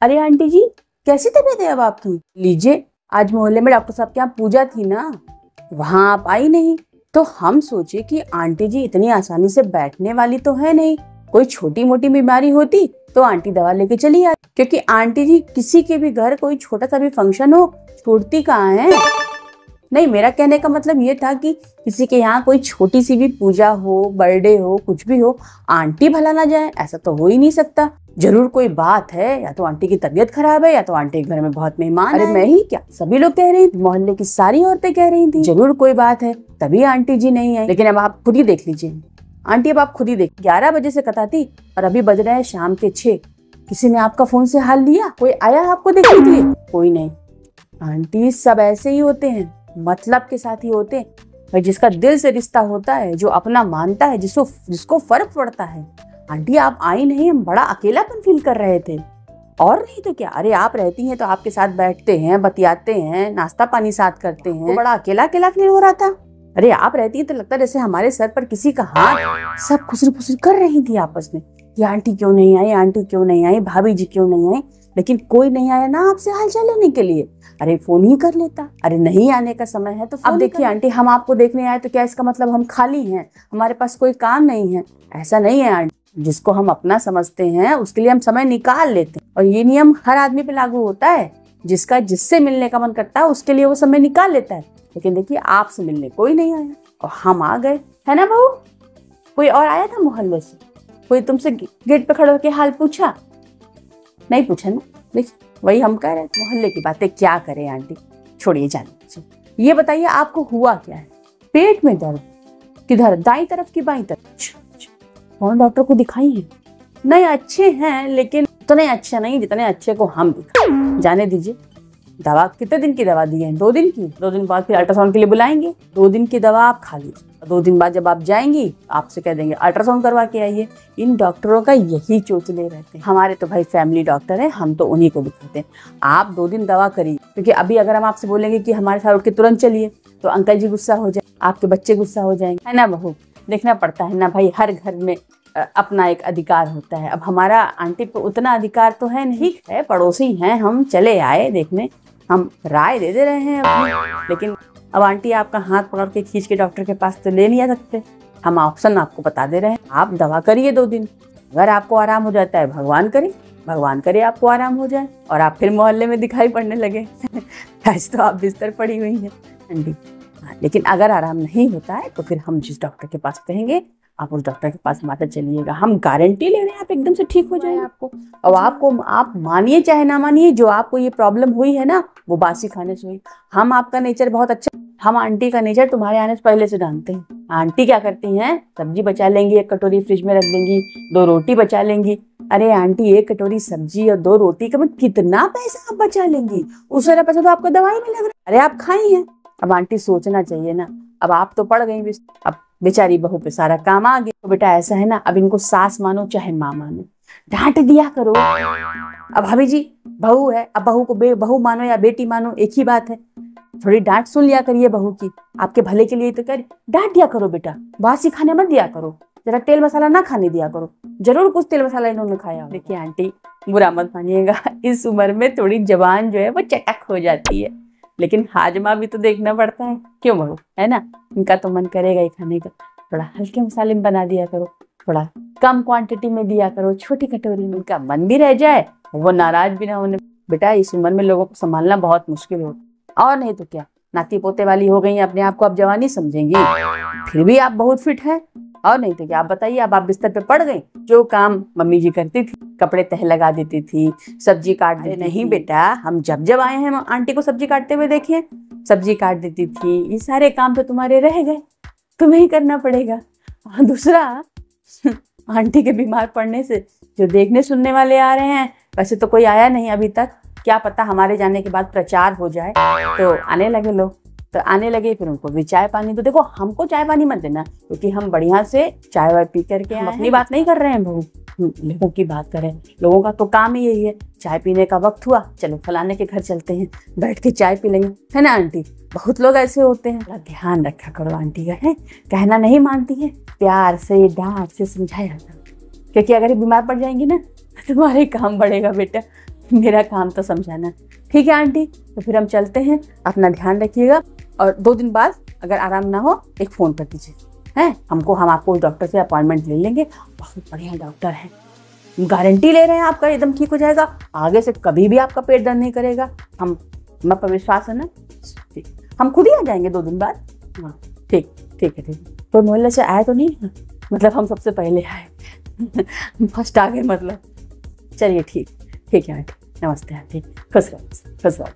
अरे आंटी जी, कैसी तबीयत है अब आपकी? लीजिए, आज मोहल्ले में डॉक्टर साहब के यहाँ पूजा थी ना, वहाँ आप आई नहीं, तो हम सोचे कि आंटी जी इतनी आसानी से बैठने वाली तो है नहीं, कोई छोटी मोटी बीमारी होती तो आंटी दवा लेके चली आती, क्योंकि आंटी जी किसी के भी घर कोई छोटा सा भी फंक्शन हो छोड़ती कहाँ है। नहीं, मेरा कहने का मतलब ये था कि किसी के यहाँ कोई छोटी सी भी पूजा हो, बर्थडे हो, कुछ भी हो, आंटी भला ना जाए, ऐसा तो हो ही नहीं सकता। जरूर कोई बात है, या तो आंटी की तबीयत खराब है या तो आंटी के घर में बहुत मेहमान। अरे मैं ही क्या, सभी लोग कह रही थी, मोहल्ले की सारी औरतें कह रही थी जरूर कोई बात है, तभी आंटी जी नहीं है। लेकिन अब आप खुद ही देख लीजिए आंटी, अब आप खुद ही देख, 11 बजे से कथा थी और अभी बज रहे हैं शाम के 6। किसी ने आपका फोन से हाल लिया? कोई आया आपको देखने के लिए? कोई नहीं। आंटी सब ऐसे ही होते हैं, मतलब के साथ ही होते हैं, और जिसका दिल से रिश्ता होता है, जो अपना मानता है, जिसको फर्क पड़ता है। आंटी आप आई नहीं, हम बड़ा अकेलापन फील कर रहे थे, और नहीं तो क्या। अरे आप रहती हैं तो आपके साथ बैठते हैं, बतियाते हैं, नाश्ता पानी साथ करते हैं, तो बड़ा अकेला अकेला फील हो रहा था। अरे आप रहती हैं तो लगता जैसे हमारे सर पर किसी का हाथ। सब खुसरी फुसरी कर रही थी आपस में, ये आंटी क्यों नहीं आई, आंटी क्यों नहीं आई, भाभी जी क्यों नहीं आई, लेकिन कोई नहीं आया ना आपसे हालचाल लेने के लिए। अरे फोन ही कर लेता। अरे नहीं आने का समय है तो अब देखिए आंटी, हम आपको देखने आए तो क्या इसका मतलब हम खाली हैं, हमारे पास कोई काम नहीं है? ऐसा नहीं है आंटी, जिसको हम अपना समझते हैं उसके लिए हम समय निकाल लेते हैं, और ये नियम हर आदमी पे लागू होता है। जिसका जिससे मिलने का मन करता है उसके लिए वो समय निकाल लेता है। लेकिन देखिए आपसे मिलने कोई नहीं आया और हम आ गए, है ना बहू? कोई और आया था मोहल्ले से? कोई तुमसे गेट पे खड़े होकर हाल पूछा? नहीं पूछा ना। देखिए वही हम कह रहे थे, मोहल्ले की बातें क्या करें आंटी, छोड़िए जाने। ये बताइए आपको हुआ क्या है? पेट में दर्द किधर, दाईं तरफ की बाईं तरफ? कौन डॉक्टर को दिखाई है? नहीं अच्छे हैं, लेकिन उतने अच्छे नहीं जितने अच्छे को हम दिखाए। जाने दीजिए। दवा कितने दिन की दवा दी है? 2 दिन की। 2 दिन बाद फिर अल्ट्रासाउंड के लिए बुलाएंगे। 2 दिन की दवा आप खा लीजिए, 2 दिन बाद जब आप जाएंगी आपसे कह देंगे अल्ट्रासाउंड करवा के आइए। इन डॉक्टरों का यही चोचले रहते हैं। हमारे तो भाई फैमिली डॉक्टर है, हम तो उन्हीं को दिखाते हैं। आप 2 दिन दवा करिए, क्योंकि अभी अगर हम आपसे बोलेंगे कि हमारे साथ उठ के तुरंत चलिए तो अंकल जी गुस्सा हो जाए, आपके बच्चे गुस्सा हो जाएंगे, है ना बहू? देखना पड़ता है ना भाई, हर घर में अपना एक अधिकार होता है। अब हमारा आंटी पे उतना अधिकार तो है नहीं, है पड़ोसी हैं, हम चले आए देखने, हम राय दे रहे हैं अपनी। लेकिन अब आंटी आपका हाथ पकड़ के खींच के डॉक्टर के पास तो ले नहीं आ सकते। हम ऑप्शन आपको बता दे रहे हैं, आप दवा करिए 2 दिन, अगर आपको आराम हो जाता है भगवान करे आपको आराम हो जाए और आप फिर मोहल्ले में दिखाई पड़ने लगे। आज तो आप बिस्तर पड़ी हुई हैं आंटी। लेकिन अगर आराम नहीं होता है तो फिर हम जिस डॉक्टर के पास कहेंगे आप उस डॉक्टर के पास माता चलिएगा, हम गारंटी ले रहे हैं आप एकदम से ठीक हो जाए आपको। और आप मानिए चाहे ना मानिए, जो आपको ये प्रॉब्लम हुई है ना वो बासी खाने से हुई। हम आपका नेचर बहुत अच्छा, हम आंटी का नेचर तुम्हारे आने से पहले से जानते हैं। आंटी क्या करती हैं, सब्जी बचा लेंगी, 1 कटोरी फ्रिज में रख देंगी, 2 रोटी बचा लेंगी। अरे आंटी 1 कटोरी सब्जी और 2 रोटी का कितना पैसा आप बचा लेंगी? उस सारा पैसा तो आपको दवाई में लग रहा है। अरे आप खाई हैं। अब आंटी सोचना चाहिए ना, अब आप तो पड़ गई, अब बेचारी बहू पे सारा काम आ गया। तो बेटा ऐसा है ना, अब इनको सास मानो चाहे माँ मानो, डांट दिया करो। अब भाभी जी बहू है, अब बहू को बहू मानो या बेटी मानो एक ही बात है। थोड़ी डांट सुन लिया करिए बहू की, आपके भले के लिए तो कर डांट दिया करो बेटा, बासी खाने मत दिया करो, जरा तेल मसाला ना खाने दिया करो। जरूर कुछ तेल मसाला इन्होंने खाया। देखिए आंटी बुरा मत मानिएगा, इस उम्र में थोड़ी जबान जो है वो चटक हो जाती है, लेकिन हाजमा भी तो देखना पड़ता है, क्यों बहू, है ना? इनका तो मन करेगा ही खाने का। थोड़ा हल्के मसाले में बना दिया करो, थोड़ा कम क्वांटिटी में दिया करो, छोटी कटोरी में, उनका मन भी रह जाए, वो नाराज भी ना होने। बेटा इस उम्र में लोगों को संभालना बहुत मुश्किल होता, और नहीं तो क्या, नाती पोते वाली हो गई, अपने आप को अब जवानी समझेंगी, फिर भी आप बहुत फिट है। और नहीं तो क्या। आप बताइए, अब आप बिस्तर पे पड़ गई, जो काम मम्मी जी करती थी, कपड़े तह लगा देती थी, सब्जी काट देती थी। नहीं बेटा, हम जब आए हैं आंटी को सब्जी काटते हुए देखे, सब्जी काट देती थी। ये सारे काम तो तुम्हारे रह गए, तुम्हें ही करना पड़ेगा। और दूसरा, आंटी के बीमार पड़ने से जो देखने सुनने वाले आ रहे हैं, वैसे तो कोई आया नहीं अभी तक, क्या पता हमारे जाने के बाद प्रचार हो जाए तो आने लगे लोग, तो आने लगे, फिर उनको भी चाय पानी। तो देखो हमको चाय पानी मत देना, क्योंकि हम बढ़िया से चाय वाय पी करके, हम अपनी बात नहीं कर रहे हैं बहू, लोगों की बात करें। लोगों का तो काम ही यही है, चाय पीने का वक्त हुआ, चलो फलाने के घर चलते हैं, बैठ के चाय पी लेंगे, है ना आंटी? बहुत लोग ऐसे होते हैं। ध्यान रखा करो आंटी का, है कहना नहीं मानती है, प्यार से डांट से समझाया करो, क्योंकि अगर ये बीमार पड़ जाएंगी ना तुम्हारे काम बढ़ेगा बेटा, मेरा काम तो समझाना। ठीक है आंटी, तो फिर हम चलते हैं, अपना ध्यान रखिएगा और 2 दिन बाद अगर आराम ना हो एक फ़ोन कर दीजिए, हैं हम आपको उस डॉक्टर से अपॉइंटमेंट ले लेंगे, बहुत बढ़िया डॉक्टर है, गारंटी ले रहे हैं आपका एकदम ठीक हो जाएगा, आगे से कभी भी आपका पेट दर्द नहीं करेगा। हम पर विश्वास है ना? ठीक, हम खुद ही आ जाएंगे 2 दिन बाद। हाँ ठीक ठीक है। कोई मोहल्ले से आया तो नहीं? मतलब हम सबसे पहले आए फर्स्ट आ गए मतलब। चलिए ठीक ठीक है आंटी, नमस्ते आंटी, खुश रहो खुश रहो।